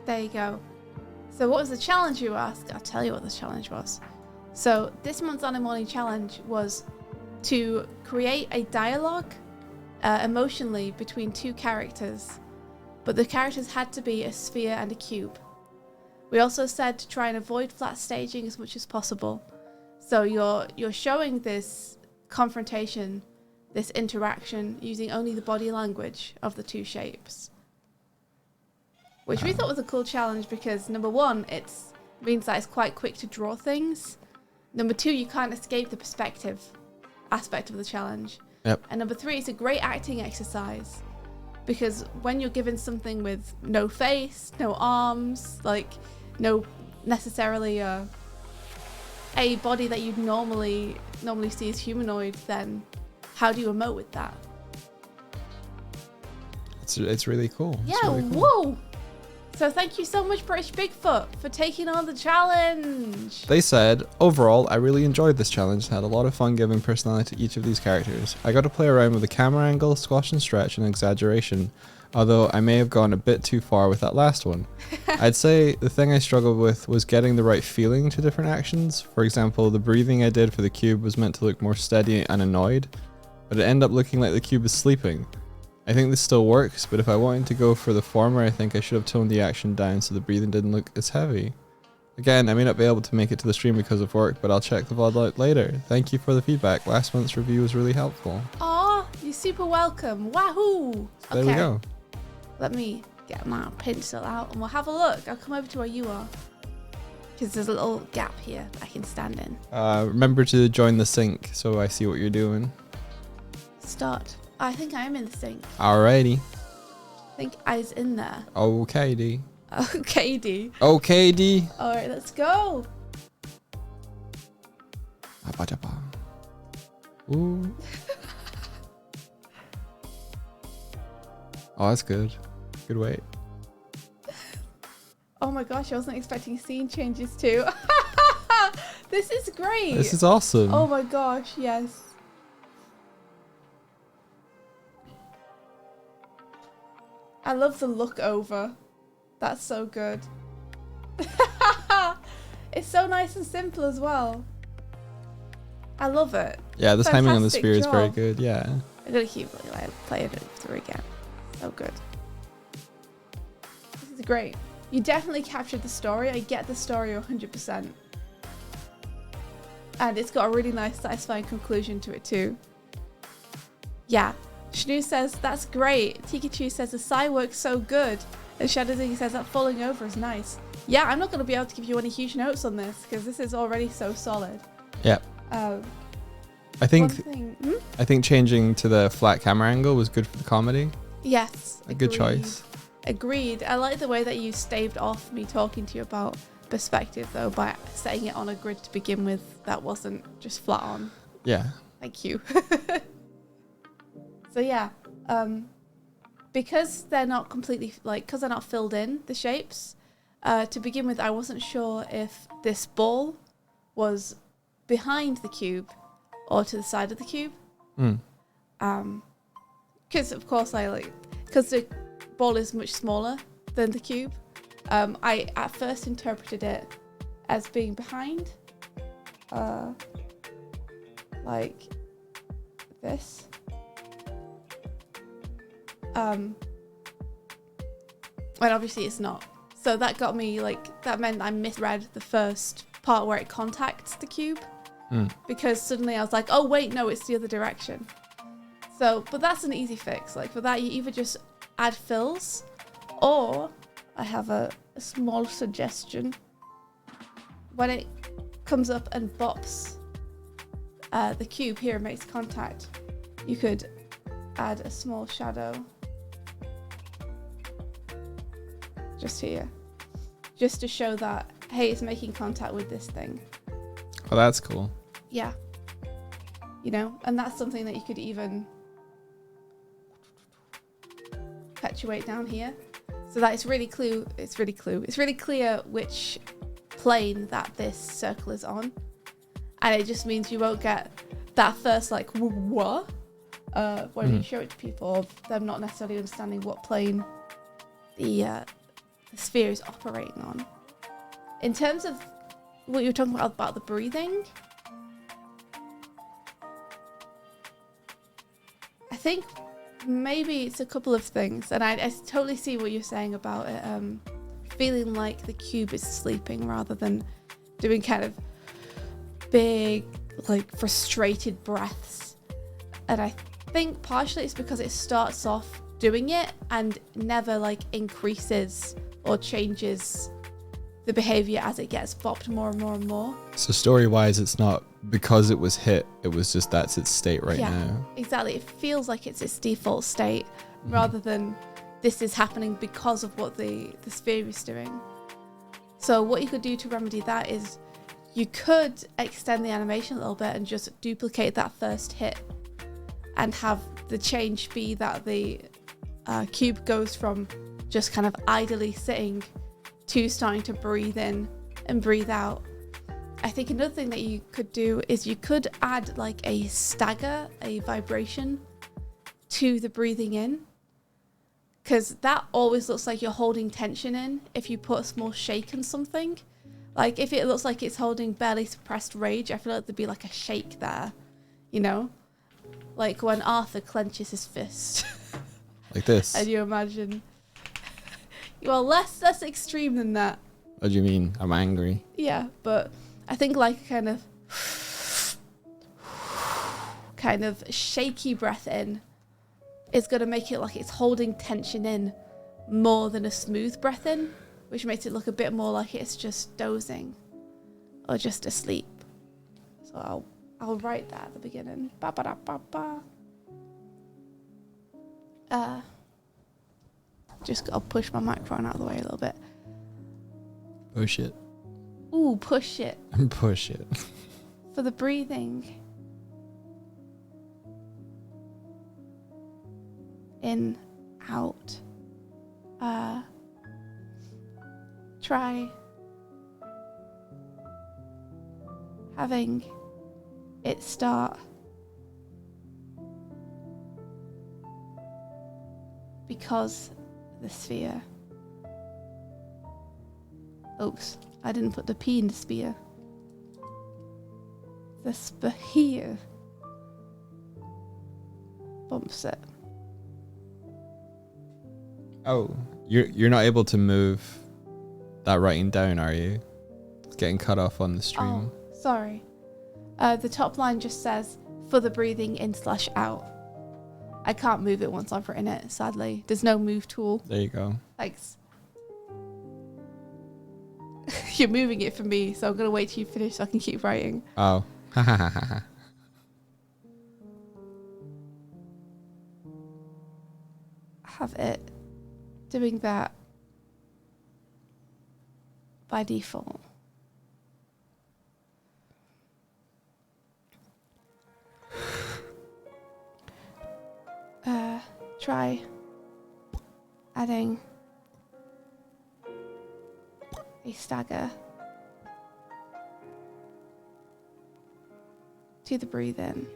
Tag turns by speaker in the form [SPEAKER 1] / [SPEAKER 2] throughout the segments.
[SPEAKER 1] There you go. So what was the challenge, you ask? I'll tell you what the challenge was. So this month's Animorning challenge was to create a dialogue emotionally between two characters, but the characters had to be a sphere and a cube. We also said to try and avoid flat staging as much as possible. So you're showing this confrontation, this interaction, using only the body language of the two shapes. Which we thought was a cool challenge because, number one, it means that it's quite quick to draw things. Number two, you can't escape the perspective aspect of the challenge.
[SPEAKER 2] Yep.
[SPEAKER 1] And number three, it's a great acting exercise because when you're given something with no face, no arms, like no necessarily a body that you'd normally see as humanoid, then how do you emote with that?
[SPEAKER 2] It's really cool.
[SPEAKER 1] Yeah,
[SPEAKER 2] really cool.
[SPEAKER 1] whoa! So thank you so much, British Bigfoot, for taking on the challenge.
[SPEAKER 2] They said, overall, I really enjoyed this challenge and had a lot of fun giving personality to each of these characters. I got to play around with the camera angle, squash and stretch, and exaggeration, although I may have gone a bit too far with that last one. I'd say the thing I struggled with was getting the right feeling to different actions. For example, the breathing I did for the cube was meant to look more steady and annoyed, but it ended up looking like the cube is sleeping. I think this still works, but if I wanted to go for the former, I think I should have toned the action down so the breathing didn't look as heavy. Again, I may not be able to make it to the stream because of work, but I'll check the VOD out later. Thank you for the feedback. Last month's review was really helpful.
[SPEAKER 1] Aw, you're super welcome. Wahoo!
[SPEAKER 2] So there we go.
[SPEAKER 1] Let me get my pencil out and we'll have a look. I'll come over to where you are. Because there's a little gap here I can stand in.
[SPEAKER 2] Remember to join the sync so I see what you're doing.
[SPEAKER 1] Start. I think I am in the sync.
[SPEAKER 2] Alrighty.
[SPEAKER 1] I think I's in there.
[SPEAKER 2] Okay, D.
[SPEAKER 1] Okay, D.
[SPEAKER 2] Okay, D.
[SPEAKER 1] Alright, let's go.
[SPEAKER 2] Ooh. Oh, that's good. Good wait.
[SPEAKER 1] Oh my gosh, I wasn't expecting scene changes too. This is great.
[SPEAKER 2] This is awesome.
[SPEAKER 1] Oh my gosh, yes. I love the look over. That's so good. It's so nice and simple as well. I love it.
[SPEAKER 2] Yeah, the timing on the
[SPEAKER 1] Fantastic
[SPEAKER 2] sphere is very
[SPEAKER 1] job.
[SPEAKER 2] good. Yeah.
[SPEAKER 1] I'm gonna keep playing it through again. So good. This is great. You definitely captured the story. I get the story 100%. And it's got a really nice, satisfying conclusion to it too. Yeah. Shnu says, that's great. Tikachu says, the Psy works so good. And Shadow Ziggy says, that falling over is nice. Yeah, I'm not going to be able to give you any huge notes on this because this is already so solid.
[SPEAKER 2] Yeah. I think changing to the flat camera angle was good for the comedy.
[SPEAKER 1] Yes.
[SPEAKER 2] A good choice.
[SPEAKER 1] Agreed. I like the way that you staved off me talking to you about perspective though by setting it on a grid to begin with that wasn't just flat on.
[SPEAKER 2] Yeah.
[SPEAKER 1] Thank you. So yeah, because they're not completely, because they're not filled in, the shapes, to begin with, I wasn't sure if this ball was behind the cube or to the side of the cube. Because of course because the ball is much smaller than the cube, I at first interpreted it as being behind, like this. And obviously it's not. So that got me that meant I misread the first part where it contacts the cube. Because suddenly I was like, oh wait, no, it's the other direction. So, but that's an easy fix. For that, you either just add fills or I have a small suggestion. When it comes up and bops the cube here and makes contact, you could add a small shadow just here, just to show that, hey, it's making contact with this thing.
[SPEAKER 2] Oh, that's cool.
[SPEAKER 1] Yeah. And that's something that you could even perpetuate down here so that it's really clear which plane that this circle is on. And it just means you won't get that first what? When you show it to people, of them not necessarily understanding what plane the the sphere is operating on. In terms of what you were talking about the breathing, I think maybe it's a couple of things, and I totally see what you're saying about it feeling like the cube is sleeping rather than doing kind of big, like, frustrated breaths. And I think partially it's because it starts off doing it and never like increases or changes the behavior as it gets bopped more and more and more.
[SPEAKER 2] So story-wise, it's not because it was hit, it was just that's its state right now.
[SPEAKER 1] Exactly. It feels like it's its default state rather than this is happening because of what the sphere is doing. So what you could do to remedy that is you could extend the animation a little bit and just duplicate that first hit and have the change be that the cube goes from just kind of idly sitting to starting to breathe in and breathe out. I think another thing that you could do is you could add like a stagger, a vibration to the breathing in, because that always looks like you're holding tension in if you put a small shake in something. Like if it looks like it's holding barely suppressed rage, I feel like there'd be like a shake there, you know? Like when Arthur clenches his fist.
[SPEAKER 2] Like this.
[SPEAKER 1] And you imagine... Well, less extreme than that.
[SPEAKER 2] What do you mean? I'm angry.
[SPEAKER 1] Yeah, but I think like a kind of shaky breath in is going to make it like it's holding tension in more than a smooth breath in, which makes it look a bit more like it's just dozing or just asleep. So I'll write that at the beginning. Ba ba da ba ba. Just gotta push my microphone out of the way a little bit.
[SPEAKER 2] Push it.
[SPEAKER 1] Ooh, push it.
[SPEAKER 2] Push it.
[SPEAKER 1] For the breathing. In, out. Try having it start because the sphere. Oops, I didn't put the P in the sphere. The sphere bumps it.
[SPEAKER 2] Oh, you're not able to move that writing down, are you? It's getting cut off on the stream.
[SPEAKER 1] Oh, sorry. The top line just says for the breathing in/out. I can't move it once I've written it, sadly. There's no move tool.
[SPEAKER 2] There you go.
[SPEAKER 1] Thanks. You're moving it for me, so I'm going to wait till you finish so I can keep writing.
[SPEAKER 2] Oh.
[SPEAKER 1] Have it doing that by default. Try adding a stagger to the breathe in.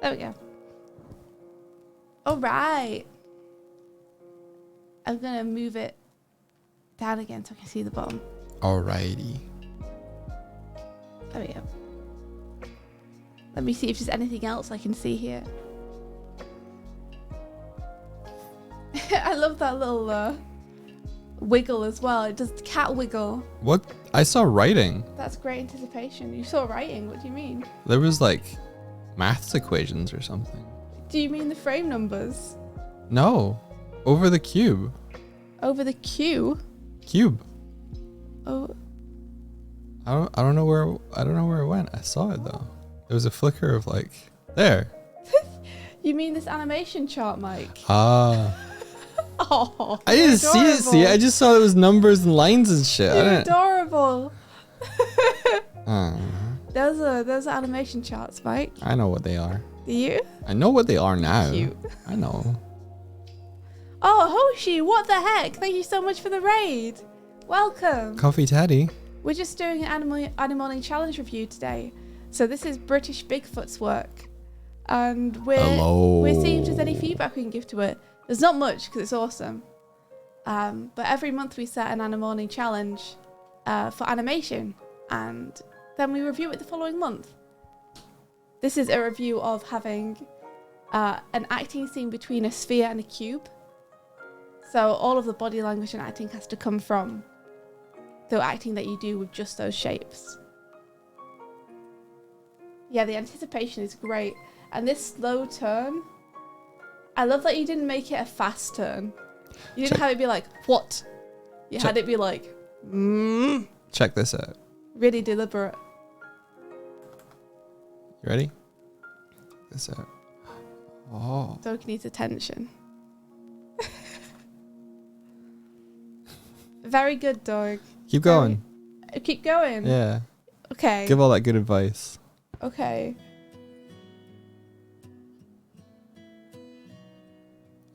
[SPEAKER 1] There we go. All right. I'm going to move it down again so I can see the bottom.
[SPEAKER 2] Alrighty.
[SPEAKER 1] There we go. Let me see if there's anything else I can see here. I love that little wiggle as well. It does the cat wiggle.
[SPEAKER 2] What? I saw writing.
[SPEAKER 1] That's great anticipation. You saw writing. What do you mean?
[SPEAKER 2] There was like maths equations or something.
[SPEAKER 1] Do you mean the frame numbers?
[SPEAKER 2] No. Over the cube.
[SPEAKER 1] Over the queue?
[SPEAKER 2] Cube.
[SPEAKER 1] Oh.
[SPEAKER 2] I don't know where it went. I saw it though. There was a flicker of like there.
[SPEAKER 1] You mean this animation chart, Mike?
[SPEAKER 2] Ah.
[SPEAKER 1] Oh,
[SPEAKER 2] I didn't see it. See, I just saw it was numbers and lines and shit.
[SPEAKER 1] You're adorable.
[SPEAKER 2] Uh,
[SPEAKER 1] Those are animation charts, Mike.
[SPEAKER 2] I know what they are.
[SPEAKER 1] Do you?
[SPEAKER 2] I know what they are now.
[SPEAKER 1] Cute.
[SPEAKER 2] I know.
[SPEAKER 1] Oh, Hoshi, what the heck? Thank you so much for the raid. Welcome.
[SPEAKER 2] Coffee Teddy.
[SPEAKER 1] We're just doing an Animorning challenge review today. So this is British Bigfoot's work. And we're seeing if there's any feedback we can give to it. There's not much because it's awesome. But every month we set an Animorning challenge for animation. And then we review it the following month. This is a review of having an acting scene between a sphere and a cube. So all of the body language and acting has to come from the acting that you do with just those shapes. Yeah, the anticipation is great. And this slow turn, I love that you didn't make it a fast turn. You didn't have it be like, what? You had it be like,
[SPEAKER 2] Check this out.
[SPEAKER 1] Really deliberate.
[SPEAKER 2] You ready? Check this out. Oh.
[SPEAKER 1] Doig needs attention. Very good, Doig.
[SPEAKER 2] Keep going.
[SPEAKER 1] Keep going?
[SPEAKER 2] Yeah.
[SPEAKER 1] Okay.
[SPEAKER 2] Give all that good advice.
[SPEAKER 1] Okay.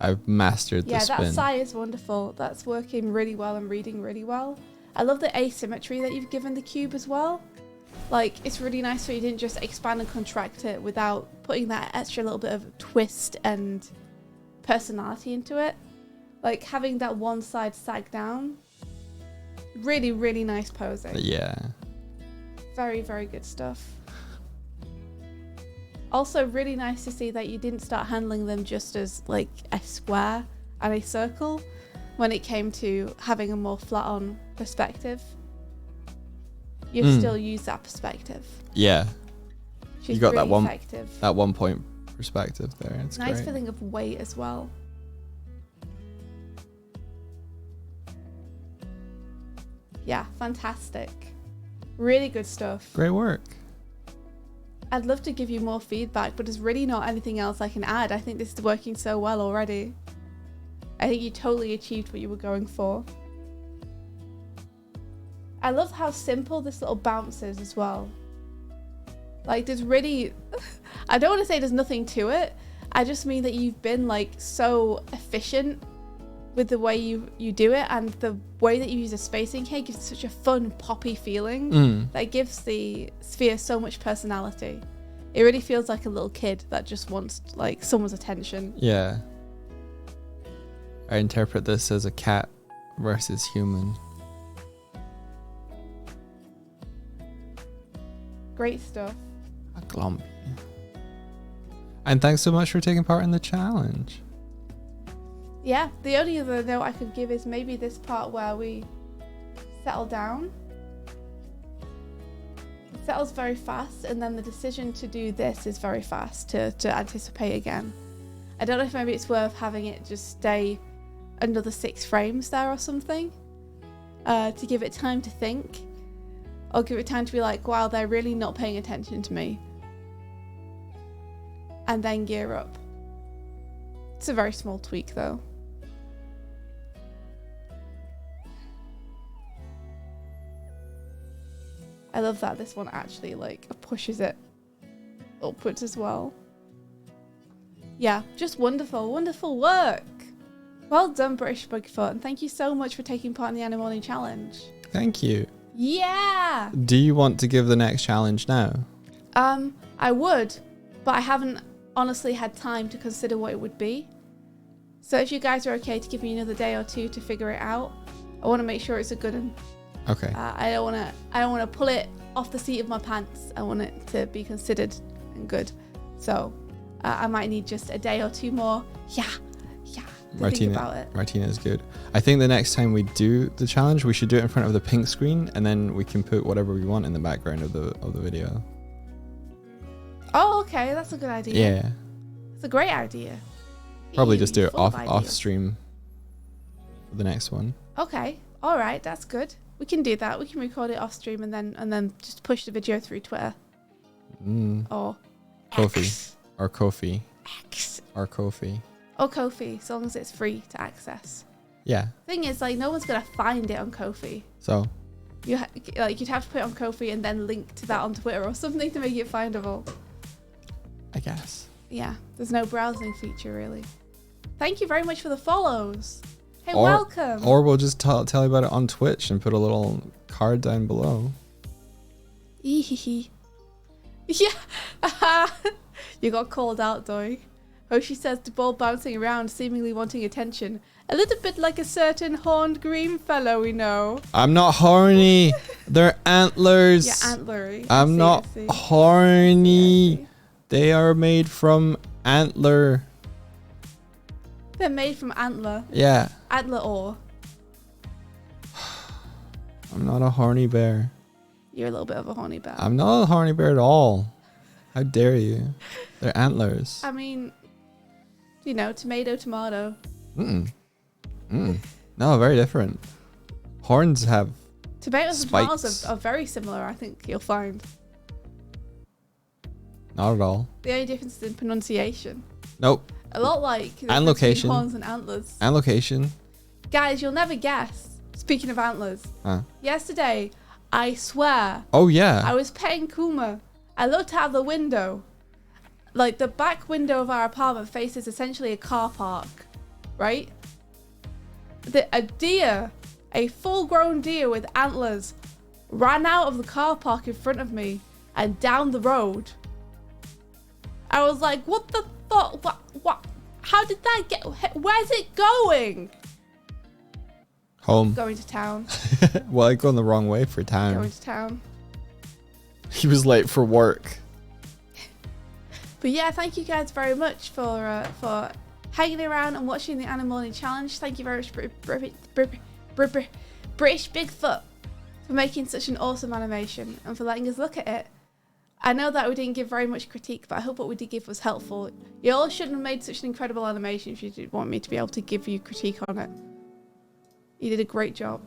[SPEAKER 2] I've mastered the spin.
[SPEAKER 1] Yeah, that sigh is wonderful. That's working really well and reading really well. I love the asymmetry that you've given the cube as well. Like, it's really nice that you didn't just expand and contract it without putting that extra little bit of twist and personality into it. Like, having that one side sag down. Really, really nice posing.
[SPEAKER 2] Yeah.
[SPEAKER 1] Very, very good stuff. Also, really nice to see that you didn't start handling them just as, like, a square and a circle when it came to having a more flat-on perspective. You still use that perspective.
[SPEAKER 2] Yeah.
[SPEAKER 1] She's
[SPEAKER 2] you got
[SPEAKER 1] really
[SPEAKER 2] that
[SPEAKER 1] effective.
[SPEAKER 2] that 1 point perspective there. It's
[SPEAKER 1] nice
[SPEAKER 2] great.
[SPEAKER 1] feeling of weight as well. Yeah, fantastic. Really good stuff.
[SPEAKER 2] Great work.
[SPEAKER 1] I'd love to give you more feedback, but there's really not anything else I can add. I think this is working so well already. I think you totally achieved what you were going for. I love how simple this little bounce is as well. Like, there's really... I don't want to say there's nothing to it. I just mean that you've been, like, so efficient with the way you do it, and the way that you use the spacing here gives it such a fun, poppy feeling that gives the sphere so much personality. It really feels like a little kid that just wants, like, someone's attention.
[SPEAKER 2] Yeah. I interpret this as a cat versus human.
[SPEAKER 1] Great stuff.
[SPEAKER 2] A glomp. And thanks so much for taking part in the challenge.
[SPEAKER 1] Yeah, the only other note I could give is maybe this part where we settle down. It settles very fast, and then the decision to do this is very fast to anticipate again. I don't know if maybe it's worth having it just stay another 6 frames there or something to give it time to think, or give it time to be like, wow, they're really not paying attention to me, and then gear up. It's a very small tweak though. I love that this one actually, like, pushes it upwards as well. Yeah, just wonderful, wonderful work. Well done, British Bigfoot, and thank you so much for taking part in the Animorning challenge.
[SPEAKER 2] Thank you.
[SPEAKER 1] Yeah!
[SPEAKER 2] Do you want to give the next challenge now?
[SPEAKER 1] I would, but I haven't honestly had time to consider what it would be. So if you guys are okay to give me another day or two to figure it out, I want to make sure it's a good one.
[SPEAKER 2] Okay.
[SPEAKER 1] I don't want to pull it off the seat of my pants. I want it to be considered and good. So I might need just a day or two more. Yeah. To think about it.
[SPEAKER 2] Martina is good. I think the next time we do the challenge, we should do it in front of the pink screen, and then we can put whatever we want in the background of the video.
[SPEAKER 1] Oh, okay, that's a good idea.
[SPEAKER 2] Yeah.
[SPEAKER 1] It's a great idea.
[SPEAKER 2] Probably just do it off stream for the next one.
[SPEAKER 1] Okay. All right, that's good. We can do that. We can record it off stream and then just push the video through Twitter. Or
[SPEAKER 2] Ko-fi.
[SPEAKER 1] X.
[SPEAKER 2] Or Ko-fi.
[SPEAKER 1] X.
[SPEAKER 2] Or Ko-fi.
[SPEAKER 1] Or Ko-fi, as long as it's free to access.
[SPEAKER 2] Yeah.
[SPEAKER 1] Thing is, like, no one's gonna find it on Ko-fi.
[SPEAKER 2] So
[SPEAKER 1] you'd have to put it on Ko-fi and then link to that on Twitter or something to make it findable.
[SPEAKER 2] I guess.
[SPEAKER 1] Yeah, there's no browsing feature really. Thank you very much for the follows. Hey, welcome.
[SPEAKER 2] Or we'll just tell you about it on Twitch and put a little card down below.
[SPEAKER 1] Yeah. You got called out, Doig. Hoshi says the ball bouncing around, seemingly wanting attention. A little bit like a certain horned green fellow we know.
[SPEAKER 2] I'm not horny. They're antlers.
[SPEAKER 1] Yeah, antlery.
[SPEAKER 2] I'm not horny.
[SPEAKER 1] Yeah,
[SPEAKER 2] they are made from antler.
[SPEAKER 1] They're made from antler.
[SPEAKER 2] Yeah.
[SPEAKER 1] Antler ore.
[SPEAKER 2] I'm not a horny bear.
[SPEAKER 1] You're a little bit of a horny bear.
[SPEAKER 2] I'm not a horny bear at all. How dare you? They're antlers.
[SPEAKER 1] I mean, you know, tomato.
[SPEAKER 2] No, very different. Horns have
[SPEAKER 1] Tomatoes
[SPEAKER 2] spikes.
[SPEAKER 1] and tomatoes are very similar, I think you'll find.
[SPEAKER 2] Not at all.
[SPEAKER 1] The only difference is in pronunciation.
[SPEAKER 2] Nope.
[SPEAKER 1] A lot like the
[SPEAKER 2] And location.
[SPEAKER 1] horns and antlers.
[SPEAKER 2] And location.
[SPEAKER 1] Guys, you'll never guess. Speaking of antlers. Yesterday, I swear,
[SPEAKER 2] Oh, yeah.
[SPEAKER 1] I was paying Kuma. I looked out the window. Like, the back window of our apartment faces essentially a car park, right? A deer, a full-grown deer with antlers, ran out of the car park in front of me and down the road. I was like, what the fuck? What? How did that get? Where's it going?
[SPEAKER 2] Home.
[SPEAKER 1] Going to town.
[SPEAKER 2] Well, I going the wrong way for
[SPEAKER 1] Going
[SPEAKER 2] town.
[SPEAKER 1] to town.
[SPEAKER 2] He was late for work.
[SPEAKER 1] But yeah, thank you guys very much for hanging around and watching the Animorning challenge. Thank you very much, British Bigfoot, for making such an awesome animation and for letting us look at it. I know that we didn't give very much critique, but I hope what we did give was helpful. You all shouldn't have made such an incredible animation if you did want me to be able to give you critique on it. You did a great job.